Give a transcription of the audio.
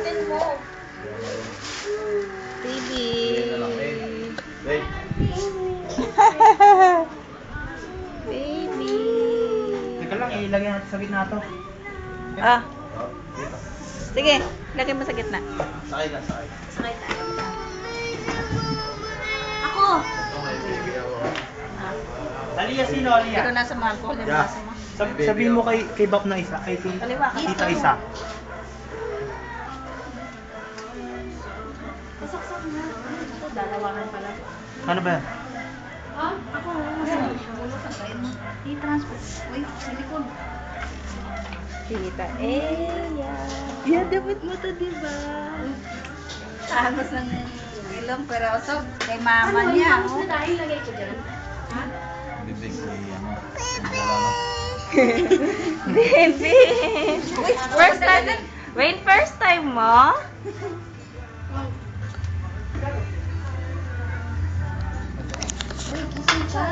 Suotin mo. Baby. Wait. Baby. Teka lang, ilagyan natin sa gitna to. Ah. Sige, lagay mo sa gitna. Sakay ka, sakay. Sakay tayo. Ako! Aliyah, sino Pero Aliyah? nasa Marco, yung Yeah. braso mo. Sabihin mo kay Bap na isa, kay Kaliwa ka. Tita isa. Pasaksak na. Ito, dalawahan pala. Ano ba yan? Ha? Ako. I-transport. Uy, silikon. Tita Eya. Yan, dapat mo to, diba? Tapos ng ilong pero so kay mama niya. Ano na ilagay ko dyan? Ha? Bibig ano. Baby. First time. Wait, first time mo? Uy, gising ka.